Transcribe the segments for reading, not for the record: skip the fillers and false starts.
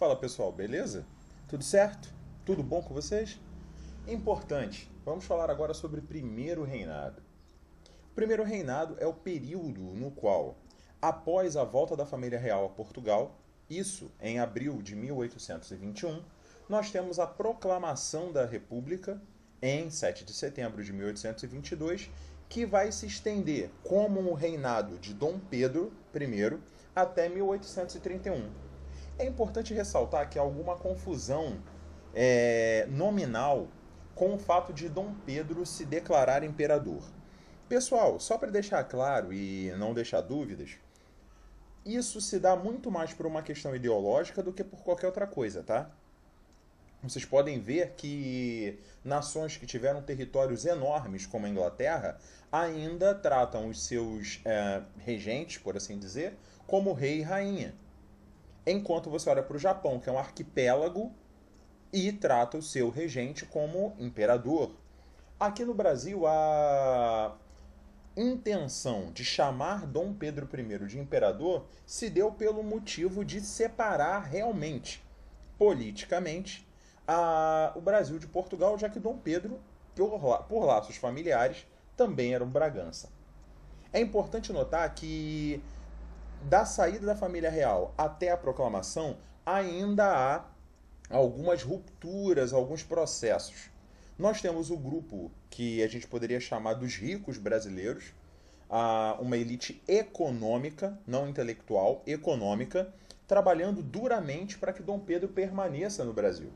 Fala pessoal, beleza? Tudo certo? Tudo bom com vocês? Importante, vamos falar agora sobre primeiro reinado. O primeiro reinado é o período no qual, após a volta da família real a Portugal, isso em abril de 1821, nós temos a proclamação da República em 7 de setembro de 1822, que vai se estender como o reinado de Dom Pedro I até 1831. É importante ressaltar que há alguma confusão nominal com o fato de Dom Pedro se declarar imperador. Pessoal, só para deixar claro e não deixar dúvidas, isso se dá muito mais por uma questão ideológica do que por qualquer outra coisa, tá? Vocês podem ver que nações que tiveram territórios enormes, como a Inglaterra, ainda tratam os seus regentes, por assim dizer, como rei e rainha. Enquanto você olha para o Japão, que é um arquipélago, e trata o seu regente como imperador. Aqui no Brasil, a intenção de chamar Dom Pedro I de imperador se deu pelo motivo de separar realmente, politicamente, o Brasil de Portugal, já que Dom Pedro, por laços familiares, também era um Bragança. É importante notar que da saída da família real até a proclamação, ainda há algumas rupturas, alguns processos. Nós temos o grupo que a gente poderia chamar dos ricos brasileiros, uma elite econômica, não intelectual, econômica, trabalhando duramente para que Dom Pedro permaneça no Brasil.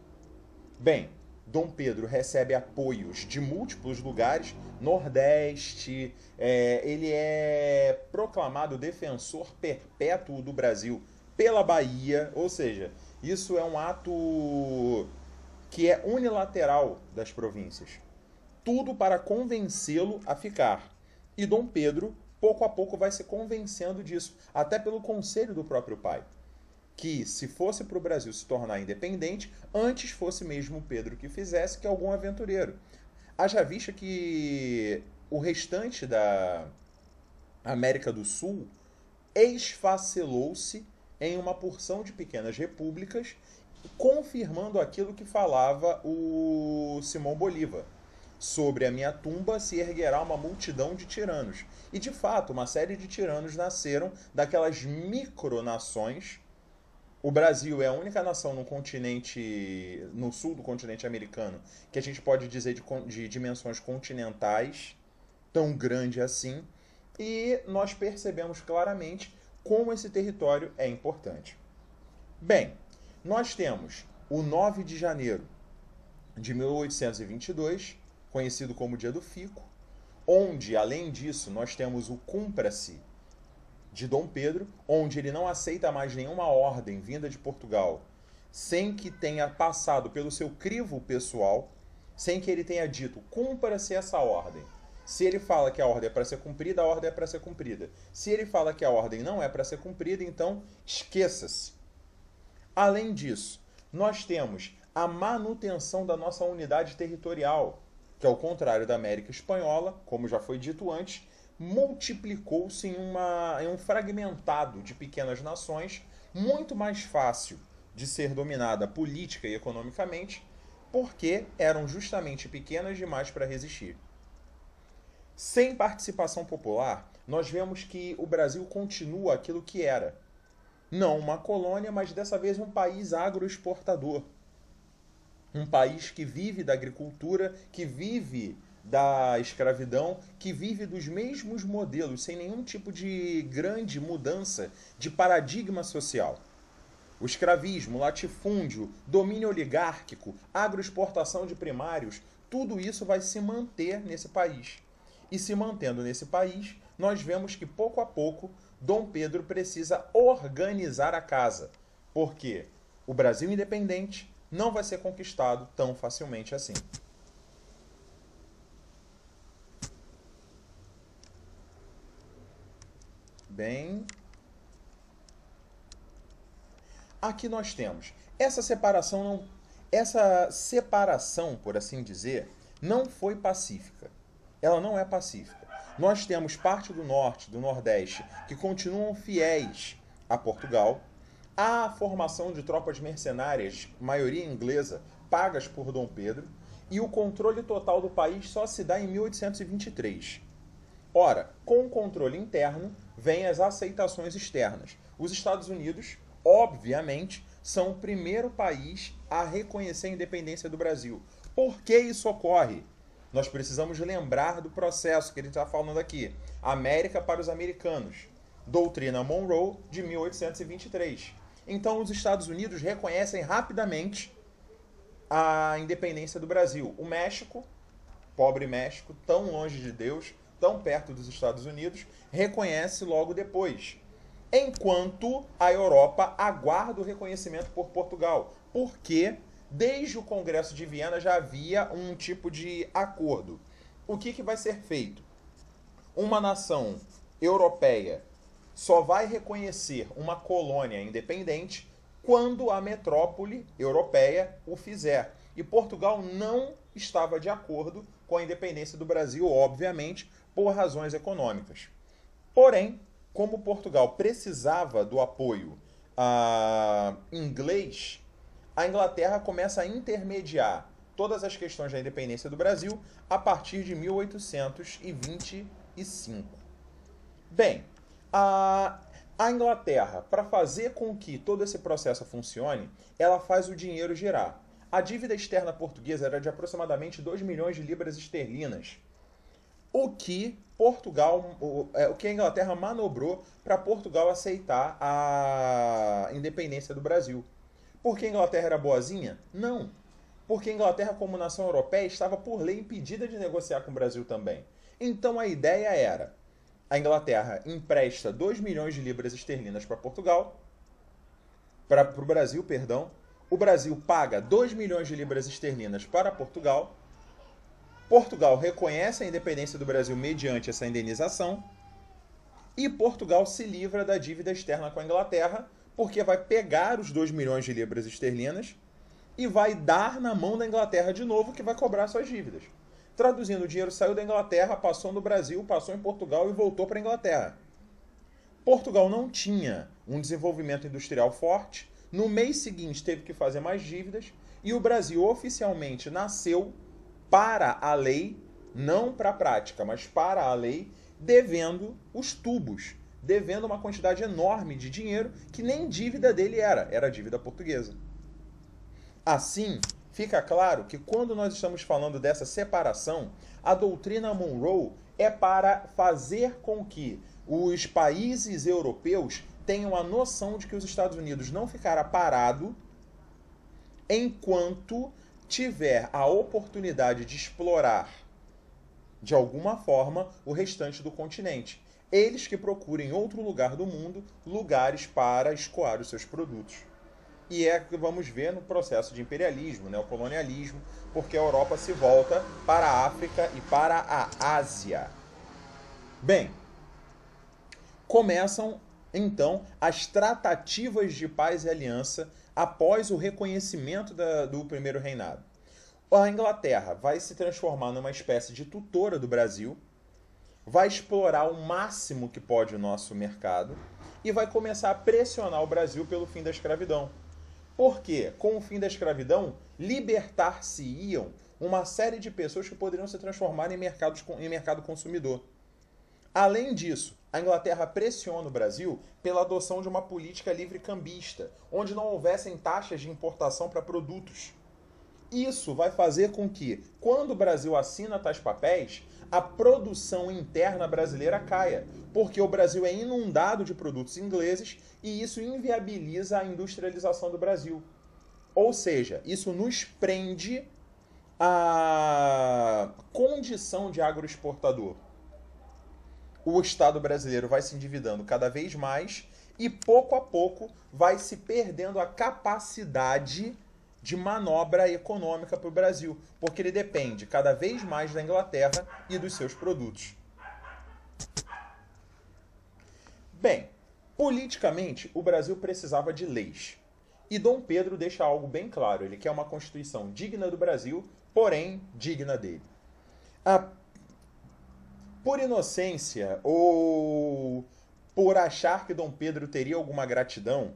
Bem, Dom Pedro recebe apoios de múltiplos lugares, Nordeste, ele é proclamado defensor perpétuo do Brasil pela Bahia, ou seja, isso é um ato que é unilateral das províncias. Tudo para convencê-lo a ficar. E Dom Pedro, pouco a pouco, vai se convencendo disso, até pelo conselho do próprio pai. Que se fosse para o Brasil se tornar independente, antes fosse mesmo Pedro que fizesse que algum aventureiro. Haja vista que o restante da América do Sul esfacelou-se em uma porção de pequenas repúblicas, confirmando aquilo que falava o Simão Bolívar. Sobre a minha tumba se erguerá uma multidão de tiranos. E de fato, uma série de tiranos nasceram daquelas micronações. O Brasil é a única nação no continente, no sul do continente americano, que a gente pode dizer de dimensões continentais, tão grande assim, e nós percebemos claramente como esse território é importante. Bem, nós temos o 9 de janeiro de 1822, conhecido como Dia do Fico, onde, além disso, nós temos o Cumpra-se de Dom Pedro, onde ele não aceita mais nenhuma ordem vinda de Portugal, sem que tenha passado pelo seu crivo pessoal, sem que ele tenha dito, cumpra-se essa ordem. Se ele fala que a ordem é para ser cumprida, a ordem é para ser cumprida. Se ele fala que a ordem não é para ser cumprida, então esqueça-se. Além disso, nós temos a manutenção da nossa unidade territorial, que ao contrário da América Espanhola, como já foi dito antes, multiplicou-se em um fragmentado de pequenas nações, muito mais fácil de ser dominada política e economicamente, porque eram justamente pequenas demais para resistir. Sem participação popular, nós vemos que o Brasil continua aquilo que era. Não uma colônia, mas dessa vez um país agroexportador. Um país que vive da agricultura, que vive da escravidão, que vive dos mesmos modelos, sem nenhum tipo de grande mudança de paradigma social. O escravismo, latifúndio, domínio oligárquico, agroexportação de primários, tudo isso vai se manter nesse país. E se mantendo nesse país, nós vemos que pouco a pouco Dom Pedro precisa organizar a casa, porque o Brasil independente não vai ser conquistado tão facilmente assim. Bem, aqui nós temos essa separação, por assim dizer, não foi pacífica. Ela não é pacífica. Nós temos parte do norte, do nordeste, que continuam fiéis a Portugal. a formação de tropas mercenárias, maioria inglesa, pagas por Dom Pedro, e o controle total do país só se dá em 1823. Ora, com o controle interno, vêm as aceitações externas. Os Estados Unidos, obviamente, são o primeiro país a reconhecer a independência do Brasil. Por que isso ocorre? Nós precisamos lembrar do processo que ele está falando aqui. América para os americanos. Doutrina Monroe, de 1823. Então, os Estados Unidos reconhecem rapidamente a independência do Brasil. O México, pobre México, tão longe de Deus, tão perto dos Estados Unidos, reconhece logo depois. Enquanto a Europa aguarda o reconhecimento por Portugal. Porque desde o Congresso de Viena já havia um tipo de acordo. O que vai ser feito? Uma nação europeia só vai reconhecer uma colônia independente quando a metrópole europeia o fizer. E Portugal não estava de acordo com a independência do Brasil, obviamente, por razões econômicas. Porém, como Portugal precisava do apoio inglês, a Inglaterra começa a intermediar todas as questões da independência do Brasil a partir de 1825. Bem, a Inglaterra, para fazer com que todo esse processo funcione, ela faz o dinheiro girar. A dívida externa portuguesa era de aproximadamente 2 milhões de libras esterlinas, o que a Inglaterra manobrou para Portugal aceitar a independência do Brasil. Porque a Inglaterra era boazinha? Não. Porque a Inglaterra, como nação europeia, estava por lei impedida de negociar com o Brasil também. Então a ideia era: a Inglaterra empresta 2 milhões de libras esterlinas para Portugal, para o Brasil, perdão. O Brasil paga 2 milhões de libras esterlinas para Portugal. Portugal reconhece a independência do Brasil mediante essa indenização. E Portugal se livra da dívida externa com a Inglaterra, porque vai pegar os 2 milhões de libras esterlinas e vai dar na mão da Inglaterra de novo, que vai cobrar suas dívidas. Traduzindo, o dinheiro saiu da Inglaterra, passou no Brasil, passou em Portugal e voltou para a Inglaterra. Portugal não tinha um desenvolvimento industrial forte, no mês seguinte teve que fazer mais dívidas, e o Brasil oficialmente nasceu para a lei, não para a prática, mas para a lei, devendo os tubos, devendo uma quantidade enorme de dinheiro que nem dívida dele era dívida portuguesa. Assim, fica claro que quando nós estamos falando dessa separação, a doutrina Monroe é para fazer com que os países europeus tenham a noção de que os Estados Unidos não ficará parado enquanto tiver a oportunidade de explorar, de alguma forma, o restante do continente. Eles que procurem em outro lugar do mundo lugares para escoar os seus produtos. E é o que vamos ver no processo de imperialismo, neocolonialismo, porque a Europa se volta para a África e para a Ásia. Bem, começam então as tratativas de paz e aliança após o reconhecimento do primeiro reinado. A Inglaterra vai se transformar numa espécie de tutora do Brasil, vai explorar o máximo que pode o nosso mercado e vai começar a pressionar o Brasil pelo fim da escravidão. Porque, com o fim da escravidão, libertar-se-iam uma série de pessoas que poderiam se transformar em mercado consumidor. Além disso, a Inglaterra pressiona o Brasil pela adoção de uma política livre-cambista, onde não houvessem taxas de importação para produtos. Isso vai fazer com que, quando o Brasil assina tais papéis, a produção interna brasileira caia, porque o Brasil é inundado de produtos ingleses e isso inviabiliza a industrialização do Brasil. Ou seja, isso nos prende à condição de agroexportador. O Estado brasileiro vai se endividando cada vez mais e, pouco a pouco, vai se perdendo a capacidade de manobra econômica para o Brasil, porque ele depende cada vez mais da Inglaterra e dos seus produtos. Bem, politicamente, o Brasil precisava de leis. E Dom Pedro deixa algo bem claro, ele quer uma Constituição digna do Brasil, porém digna dele. Por inocência ou por achar que Dom Pedro teria alguma gratidão,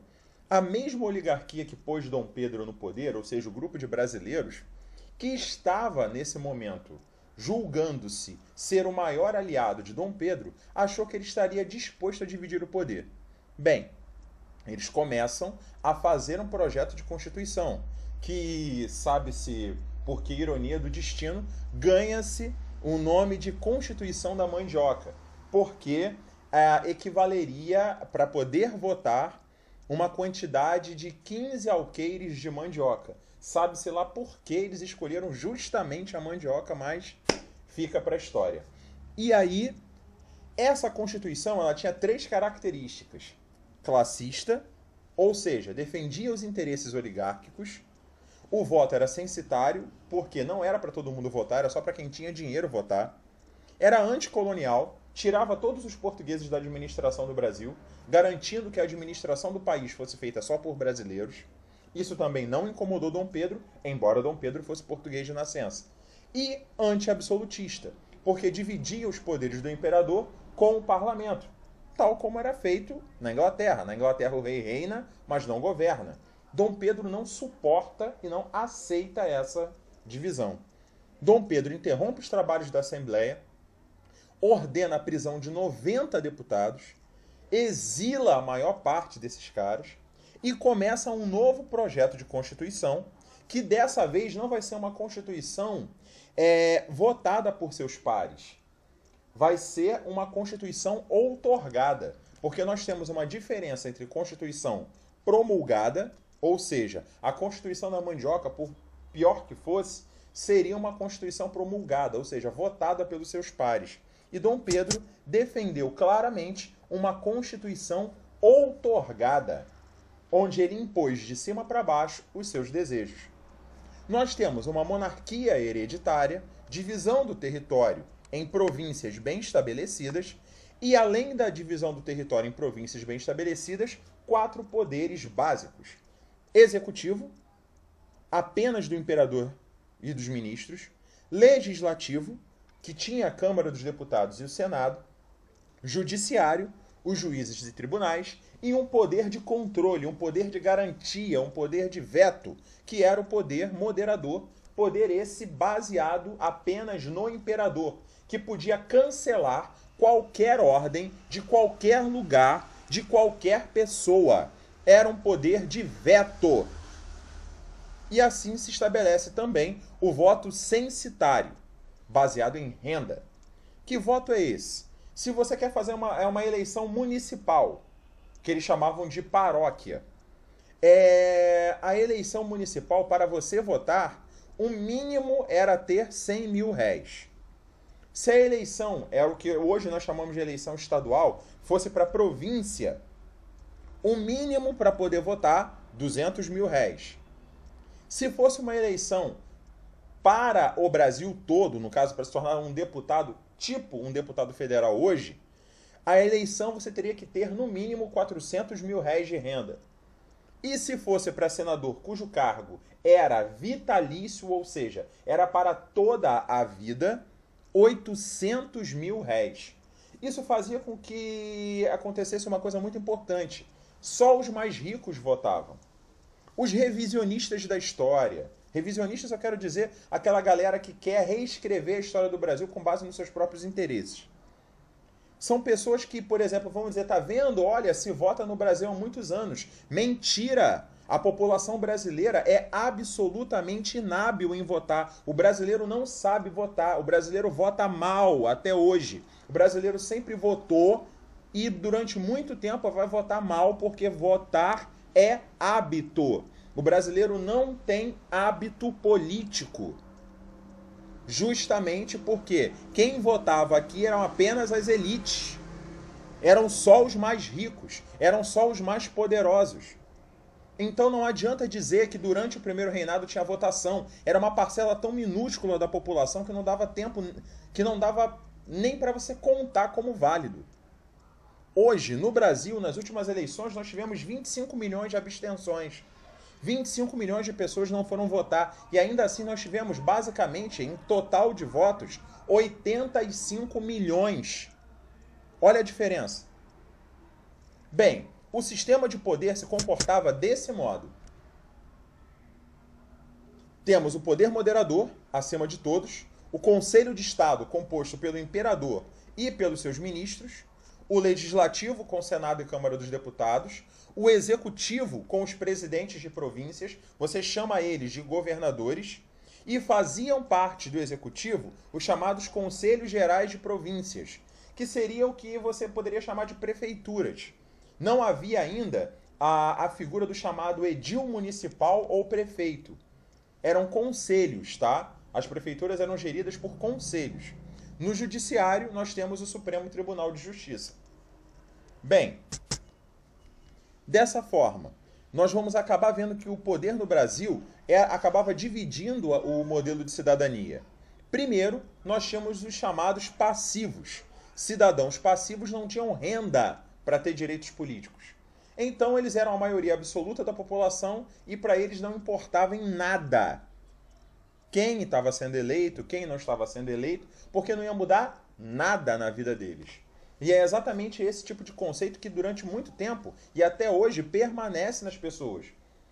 A mesma oligarquia que pôs Dom Pedro no poder, ou seja, o grupo de brasileiros, que estava nesse momento julgando-se ser o maior aliado de Dom Pedro, achou que ele estaria disposto a dividir o poder. Bem, eles começam a fazer um projeto de constituição, que, sabe-se por que ironia do destino, ganha-se o nome de Constituição da Mandioca, porque equivaleria, para poder votar, uma quantidade de 15 alqueires de mandioca. Sabe-se lá por que eles escolheram justamente a mandioca, mas fica para a história. E aí, essa Constituição ela tinha 3 características. Classista, ou seja, defendia os interesses oligárquicos. O voto era censitário, porque não era para todo mundo votar, era só para quem tinha dinheiro votar. Era anticolonial, tirava todos os portugueses da administração do Brasil, garantindo que a administração do país fosse feita só por brasileiros. Isso também não incomodou Dom Pedro, embora Dom Pedro fosse português de nascença. E anti-absolutista, porque dividia os poderes do imperador com o parlamento, tal como era feito na Inglaterra. Na Inglaterra o rei reina, mas não governa. Dom Pedro não suporta e não aceita essa divisão. Dom Pedro interrompe os trabalhos da Assembleia, ordena a prisão de 90 deputados, exila a maior parte desses caras e começa um novo projeto de Constituição, que dessa vez não vai ser uma Constituição votada por seus pares. Vai ser uma Constituição outorgada, porque nós temos uma diferença entre Constituição promulgada, ou seja, a Constituição da Mandioca, por pior que fosse, seria uma Constituição promulgada, ou seja, votada pelos seus pares. E Dom Pedro defendeu claramente uma Constituição outorgada, onde ele impôs de cima para baixo os seus desejos. Nós temos uma monarquia hereditária, divisão do território em províncias bem estabelecidas e, além da divisão do território em províncias bem estabelecidas, 4 poderes básicos. Executivo, apenas do imperador e dos ministros. Legislativo, que tinha a Câmara dos Deputados e o Senado. Judiciário, os juízes e tribunais. E um poder de controle, um poder de garantia, um poder de veto, que era o poder moderador, poder esse baseado apenas no imperador, que podia cancelar qualquer ordem de qualquer lugar, de qualquer pessoa. Era um poder de veto. E assim se estabelece também o voto censitário, baseado em renda. Que voto é esse? Se você quer fazer uma eleição municipal, que eles chamavam de paróquia, a eleição municipal, para você votar, o mínimo era ter 100 mil réis. Se a eleição, é o que hoje nós chamamos de eleição estadual, fosse para a província, o mínimo para poder votar, 200 mil réis. Se fosse uma eleição para o Brasil todo, no caso, para se tornar um deputado, tipo um deputado federal hoje, a eleição você teria que ter no mínimo 400 mil réis de renda. E se fosse para senador cujo cargo era vitalício, ou seja, era para toda a vida, 800 mil réis. Isso fazia com que acontecesse uma coisa muito importante. Só os mais ricos votavam. Os revisionistas da história. Revisionistas, eu quero dizer, aquela galera que quer reescrever a história do Brasil com base nos seus próprios interesses. São pessoas que, por exemplo, vamos dizer, tá vendo? Olha, se vota no Brasil há muitos anos. Mentira! A população brasileira é absolutamente inábil em votar. O brasileiro não sabe votar. O brasileiro vota mal até hoje. O brasileiro sempre votou e durante muito tempo vai votar mal porque votar é hábito. O brasileiro não tem hábito político. Justamente porque quem votava aqui eram apenas as elites. Eram só os mais ricos. Eram só os mais poderosos. Então não adianta dizer que durante o primeiro reinado tinha votação. Era uma parcela tão minúscula da população que não dava tempo, que não dava nem para você contar como válido. Hoje, no Brasil, nas últimas eleições, nós tivemos 25 milhões de abstenções. 25 milhões de pessoas não foram votar. E ainda assim nós tivemos, basicamente, em total de votos, 85 milhões. Olha a diferença. Bem, O sistema de poder se comportava desse modo. Temos o poder moderador, acima de todos, o Conselho de Estado, composto pelo imperador e pelos seus ministros, o Legislativo, com Senado e Câmara dos Deputados, o Executivo, com os presidentes de províncias, você chama eles de governadores, e faziam parte do Executivo os chamados Conselhos Gerais de Províncias, que seria o que você poderia chamar de prefeituras. Não havia ainda a figura do chamado edil municipal ou prefeito. Eram conselhos, tá? As prefeituras eram geridas por conselhos. No judiciário, nós temos o Supremo Tribunal de Justiça. Bem, dessa forma, nós vamos acabar vendo que o poder no Brasil acabava dividindo o modelo de cidadania. Primeiro, nós tínhamos os chamados passivos. Cidadãos passivos não tinham renda para ter direitos políticos. Então, eles eram a maioria absoluta da população e para eles não importava em nada quem estava sendo eleito, quem não estava sendo eleito, porque não ia mudar nada na vida deles. E é exatamente esse tipo de conceito que durante muito tempo e até hoje permanece nas pessoas.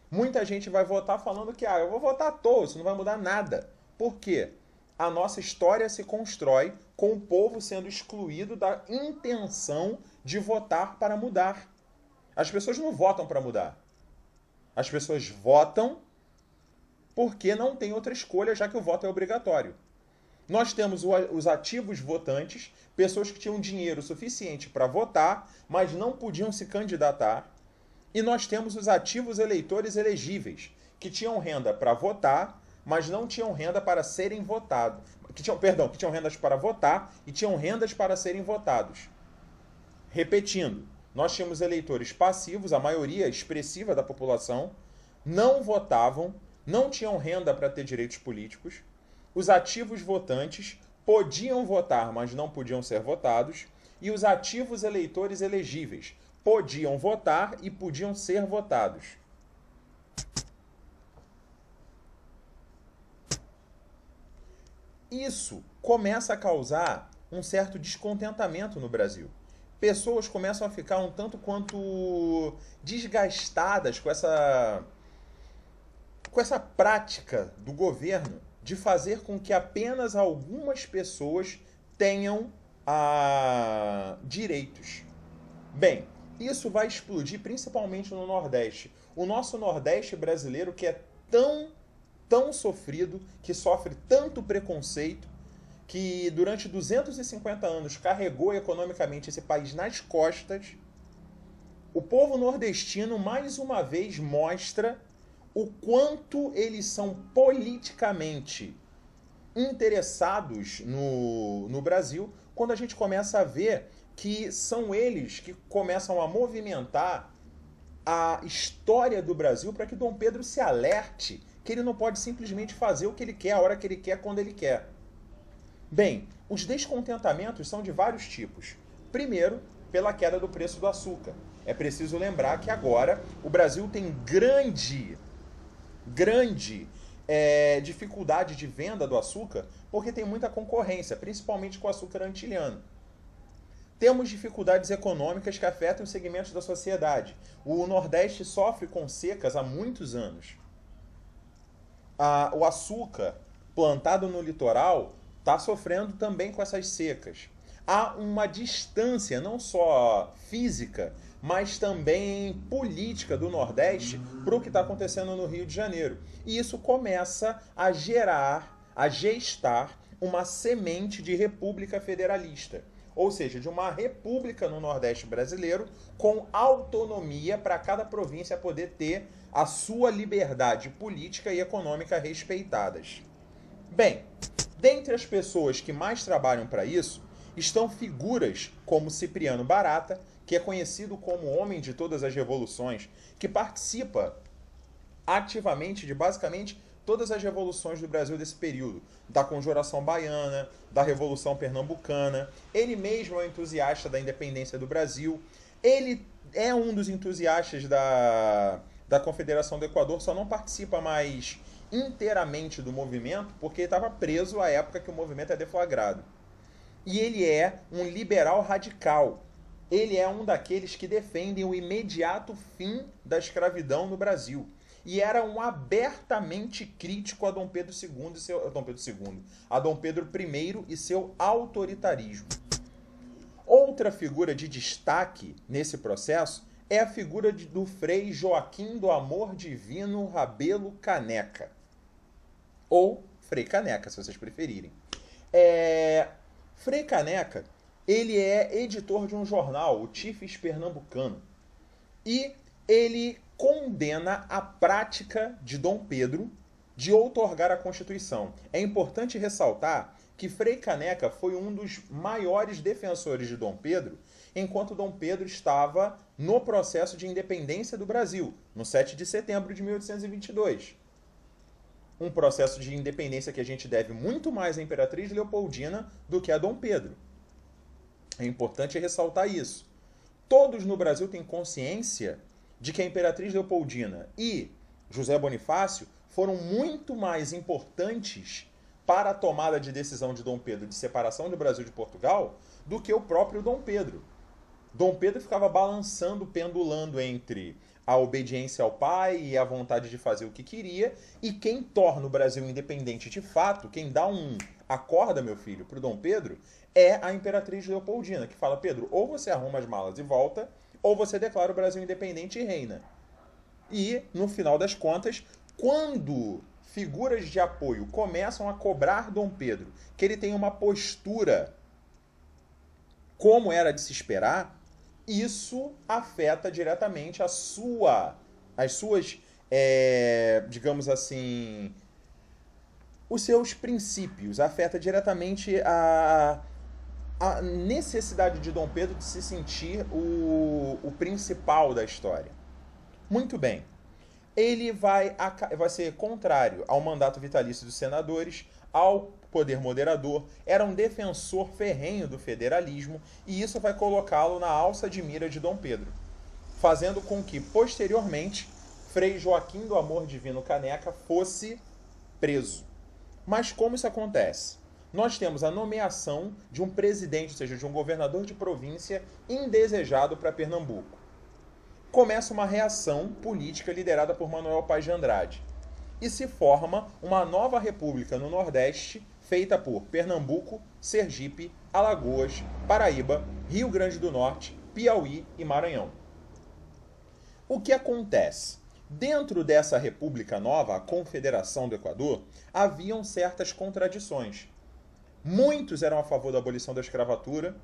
Muita gente vai votar falando que eu vou votar à toa, isso não vai mudar nada. Por quê? A nossa história se constrói com o povo sendo excluído da intenção de votar para mudar. As pessoas não votam para mudar. As pessoas votam porque não tem outra escolha, já que o voto é obrigatório. Nós temos os ativos votantes, pessoas que tinham dinheiro suficiente para votar, mas não podiam se candidatar. E nós temos os ativos eleitores elegíveis, que tinham renda para votar, mas não tinham renda para serem votados. Que tinham rendas para votar e tinham rendas para serem votados. Repetindo, nós tínhamos eleitores passivos, a maioria expressiva da população, não votavam, não tinham renda para ter direitos políticos. Os ativos votantes podiam votar, mas não podiam ser votados. E os ativos eleitores elegíveis podiam votar e podiam ser votados. Isso começa a causar um certo descontentamento no Brasil. Pessoas começam a ficar um tanto quanto desgastadas com essa prática do governo de fazer com que apenas algumas pessoas tenham direitos. Bem, isso vai explodir principalmente no Nordeste. O nosso Nordeste brasileiro, que é tão sofrido, que sofre tanto preconceito, que durante 250 anos carregou economicamente esse país nas costas, o povo nordestino mais uma vez mostra o quanto eles são politicamente interessados no Brasil, quando a gente começa a ver que são eles que começam a movimentar a história do Brasil para que Dom Pedro se alerte que ele não pode simplesmente fazer o que ele quer, a hora que ele quer, quando ele quer. Bem, os descontentamentos são de vários tipos. Primeiro, pela queda do preço do açúcar. É preciso lembrar que agora o Brasil tem grande dificuldade de venda do açúcar porque tem muita concorrência, principalmente com o açúcar antilhano. Temos dificuldades econômicas que afetam os segmentos da sociedade. O Nordeste sofre com secas há muitos anos. O açúcar plantado no litoral está sofrendo também com essas secas. Há uma distância, não só física, mas também política do Nordeste para o que está acontecendo no Rio de Janeiro. E isso começa a gestar uma semente de república federalista. Ou seja, de uma república no Nordeste brasileiro com autonomia para cada província poder ter a sua liberdade política e econômica respeitadas. Bem, dentre as pessoas que mais trabalham para isso, estão figuras como Cipriano Barata, que é conhecido como o homem de todas as revoluções, que participa ativamente de basicamente todas as revoluções do Brasil desse período, da Conjuração Baiana, da Revolução Pernambucana. Ele mesmo é um entusiasta da independência do Brasil. Ele é um dos entusiastas da Confederação do Equador, só não participa mais inteiramente do movimento porque estava preso à época que o movimento é deflagrado. E ele é um liberal radical. ele é um daqueles que defendem o imediato fim da escravidão no Brasil. E era um abertamente crítico a Dom Pedro II e seu, a Dom Pedro I e seu autoritarismo. Outra figura de destaque nesse processo é a figura do Frei Joaquim do Amor Divino Rabelo Caneca. Ou Frei Caneca, se vocês preferirem. Frei Caneca, ele é editor de um jornal, o Tifes Pernambucano. E ele condena a prática de Dom Pedro de outorgar a Constituição. É importante ressaltar que Frei Caneca foi um dos maiores defensores de Dom Pedro, enquanto Dom Pedro estava no processo de independência do Brasil, no 7 de setembro de 1822. Um processo de independência que a gente deve muito mais à Imperatriz Leopoldina do que a Dom Pedro. É importante ressaltar isso. Todos no Brasil têm consciência de que a Imperatriz Leopoldina e José Bonifácio foram muito mais importantes para a tomada de decisão de Dom Pedro de separação do Brasil de Portugal do que o próprio Dom Pedro. Dom Pedro ficava balançando, pendulando entre a obediência ao pai e a vontade de fazer o que queria, e quem torna o Brasil independente de fato, quem dá um acorda, meu filho, para o Dom Pedro, é a Imperatriz Leopoldina, que fala: Pedro, ou você arruma as malas e volta, ou você declara o Brasil independente e reina. E, no final das contas, quando figuras de apoio começam a cobrar Dom Pedro que ele tem uma postura como era de se esperar, isso afeta diretamente as suas, digamos assim, os seus princípios, afeta diretamente a necessidade de Dom Pedro de se sentir o principal da história. Muito bem. Ele vai ser contrário ao mandato vitalício dos senadores, ao poder moderador, era um defensor ferrenho do federalismo, e isso vai colocá-lo na alça de mira de Dom Pedro, fazendo com que, posteriormente, Frei Joaquim do Amor Divino Caneca fosse preso. Mas como isso acontece? Nós temos a nomeação de um presidente, ou seja, de um governador de província indesejado para Pernambuco. Começa uma reação política liderada por Manuel Paz de Andrade. E se forma uma nova república no Nordeste, feita por Pernambuco, Sergipe, Alagoas, Paraíba, Rio Grande do Norte, Piauí e Maranhão. O que acontece? Dentro dessa república nova, a Confederação do Equador, haviam certas contradições. Muitos eram a favor da abolição da escravatura,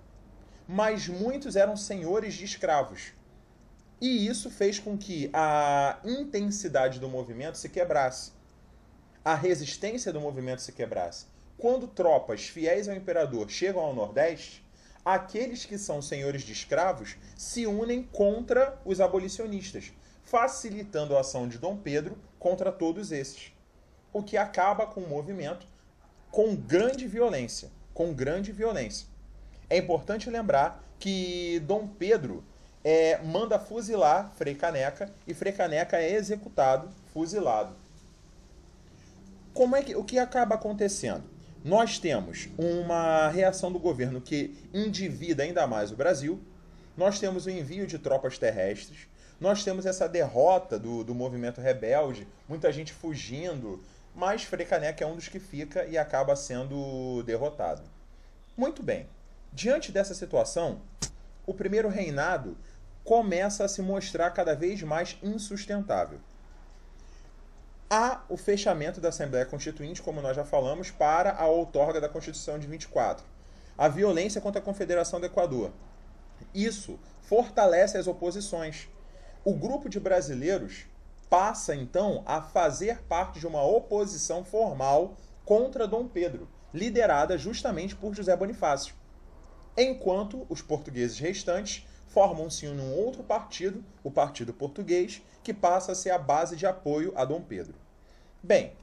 mas muitos eram senhores de escravos. E isso fez com que a intensidade do movimento se quebrasse. A resistência do movimento se quebrasse. Quando tropas fiéis ao imperador chegam ao Nordeste, aqueles que são senhores de escravos se unem contra os abolicionistas, facilitando a ação de Dom Pedro contra todos esses. O que acaba com o movimento com grande violência. É importante lembrar que Dom Pedro manda fuzilar Frei Caneca, e Frei Caneca é executado, fuzilado. O que acaba acontecendo? Nós temos uma reação do governo que endivida ainda mais o Brasil, nós temos o envio de tropas terrestres, nós temos essa derrota do movimento rebelde, muita gente fugindo, mas Frei Caneca é um dos que fica e acaba sendo derrotado. Muito bem. Diante dessa situação, o primeiro reinado começa a se mostrar cada vez mais insustentável. Há o fechamento da Assembleia Constituinte, como nós já falamos, para a outorga da Constituição de 24. A violência contra a Confederação do Equador. Isso fortalece as oposições. O grupo de brasileiros passa, então, a fazer parte de uma oposição formal contra Dom Pedro, liderada justamente por José Bonifácio. Enquanto os portugueses restantes formam-se num outro partido, o Partido Português, que passa a ser a base de apoio a Dom Pedro. Bem,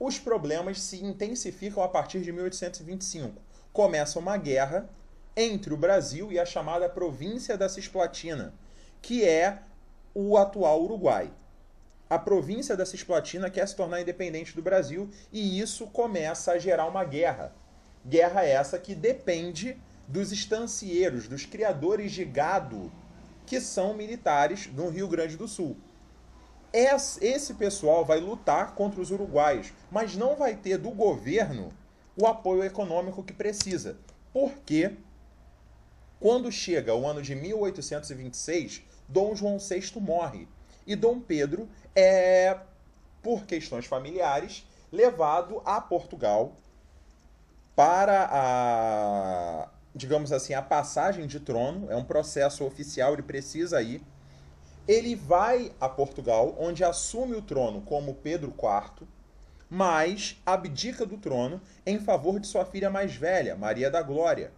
os problemas se intensificam a partir de 1825. Começa uma guerra entre o Brasil e a chamada província da Cisplatina, que é o atual Uruguai. A província da Cisplatina quer se tornar independente do Brasil, e isso começa a gerar uma guerra. Guerra essa que depende dos estancieiros, dos criadores de gado, que são militares no Rio Grande do Sul. Esse pessoal vai lutar contra os uruguaios, mas não vai ter do governo o apoio econômico que precisa. Porque, quando chega o ano de 1826, Dom João VI morre. E Dom Pedro é, por questões familiares, levado a Portugal para digamos assim, a passagem de trono. É um processo oficial, ele precisa ir. Ele vai a Portugal, onde assume o trono como Pedro IV, mas abdica do trono em favor de sua filha mais velha, Maria da Glória,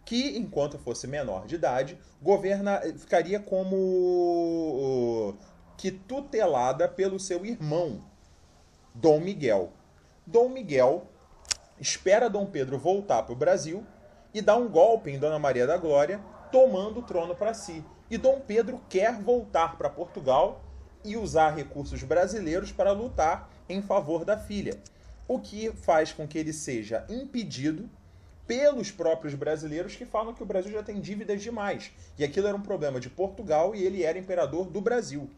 que, enquanto fosse menor de idade, ficaria como que tutelada pelo seu irmão, Dom Miguel. Dom Miguel espera Dom Pedro voltar para o Brasil e dá um golpe em Dona Maria da Glória, tomando o trono para si. E Dom Pedro quer voltar para Portugal e usar recursos brasileiros para lutar em favor da filha, o que faz com que ele seja impedido pelos próprios brasileiros, que falam que o Brasil já tem dívidas demais, e aquilo era um problema de Portugal e ele era imperador do Brasil.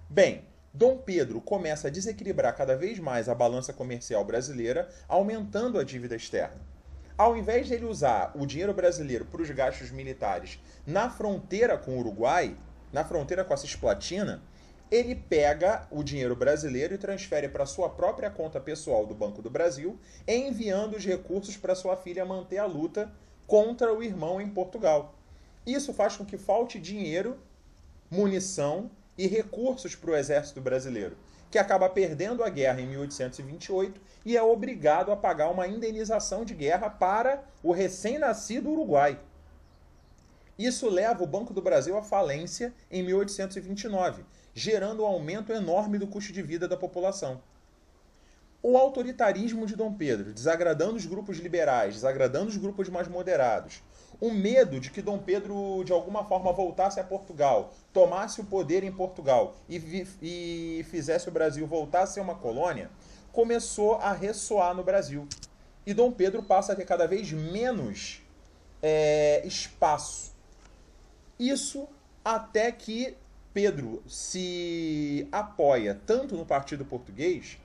Bem, Dom Pedro começa a desequilibrar cada vez mais a balança comercial brasileira, aumentando a dívida externa. Ao invés de ele usar o dinheiro brasileiro para os gastos militares na fronteira com o Uruguai, na fronteira com a Cisplatina, ele pega o dinheiro brasileiro e transfere para sua própria conta pessoal do Banco do Brasil, enviando os recursos para sua filha manter a luta contra o irmão em Portugal. Isso faz com que falte dinheiro, munição e recursos para o exército brasileiro, que acaba perdendo a guerra em 1828 e é obrigado a pagar uma indenização de guerra para o recém-nascido Uruguai. Isso leva o Banco do Brasil à falência em 1829, gerando um aumento enorme do custo de vida da população. O autoritarismo de Dom Pedro, desagradando os grupos liberais, desagradando os grupos mais moderados, o medo de que Dom Pedro, de alguma forma, voltasse a Portugal, tomasse o poder em Portugal e fizesse o Brasil voltar a ser uma colônia, começou a ressoar no Brasil. E Dom Pedro passa a ter cada vez menos espaço. Isso até que Pedro se apoia tanto no Partido Português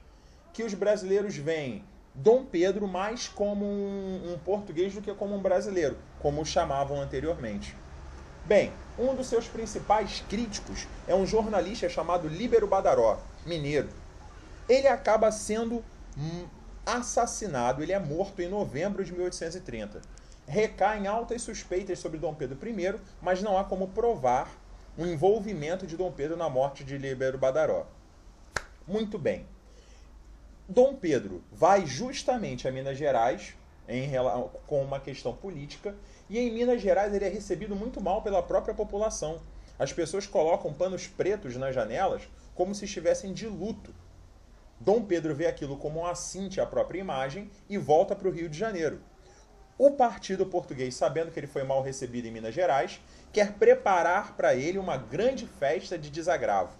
que os brasileiros veem Dom Pedro mais como um português do que como um brasileiro, como o chamavam anteriormente. Bem, um dos seus principais críticos é um jornalista chamado Líbero Badaró, mineiro. Ele acaba sendo assassinado, ele é morto em novembro de 1830. Recaem altas suspeitas sobre Dom Pedro I, mas não há como provar o envolvimento de Dom Pedro na morte de Líbero Badaró. Muito bem. Dom Pedro vai justamente a Minas Gerais com uma questão política, e em Minas Gerais ele é recebido muito mal pela própria população. As pessoas colocam panos pretos nas janelas como se estivessem de luto. Dom Pedro vê aquilo como um assinte à própria imagem e volta para o Rio de Janeiro. O partido português, sabendo que ele foi mal recebido em Minas Gerais, quer preparar para ele uma grande festa de desagravo.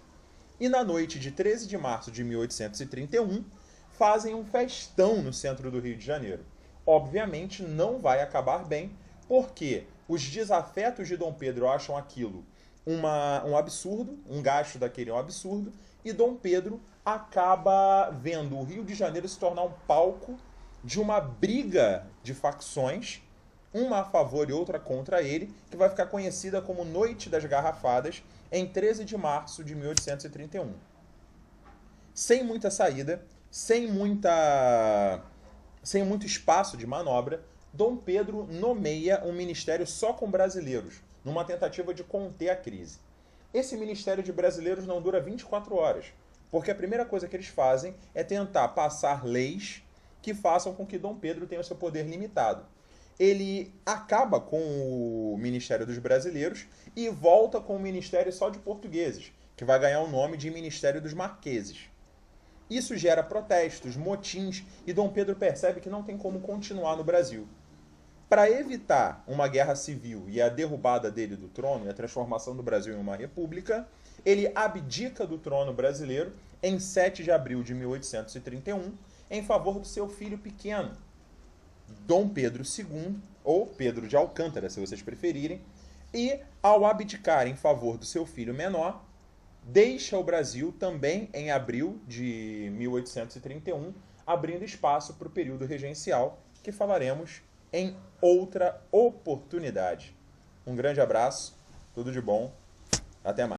E na noite de 13 de março de 1831, fazem um festão no centro do Rio de Janeiro. Obviamente não vai acabar bem, porque os desafetos de Dom Pedro acham aquilo um absurdo, um gasto daquele é um absurdo, e Dom Pedro acaba vendo o Rio de Janeiro se tornar um palco de uma briga de facções, uma a favor e outra contra ele, que vai ficar conhecida como Noite das Garrafadas, em 13 de março de 1831. Sem muita saída, sem muito espaço de manobra, Dom Pedro nomeia um ministério só com brasileiros, numa tentativa de conter a crise. Esse ministério de brasileiros não dura 24 horas, porque a primeira coisa que eles fazem é tentar passar leis que façam com que Dom Pedro tenha o seu poder limitado. Ele acaba com o Ministério dos Brasileiros e volta com o Ministério só de Portugueses, que vai ganhar o nome de Ministério dos Marqueses. Isso gera protestos, motins, e Dom Pedro percebe que não tem como continuar no Brasil. Para evitar uma guerra civil e a derrubada dele do trono e a transformação do Brasil em uma república, ele abdica do trono brasileiro em 7 de abril de 1831, em favor do seu filho pequeno, Dom Pedro II, ou Pedro de Alcântara, se vocês preferirem, e, ao abdicar em favor do seu filho menor, deixa o Brasil também em abril de 1831, abrindo espaço para o período regencial, que falaremos em outra oportunidade. Um grande abraço, tudo de bom, até mais.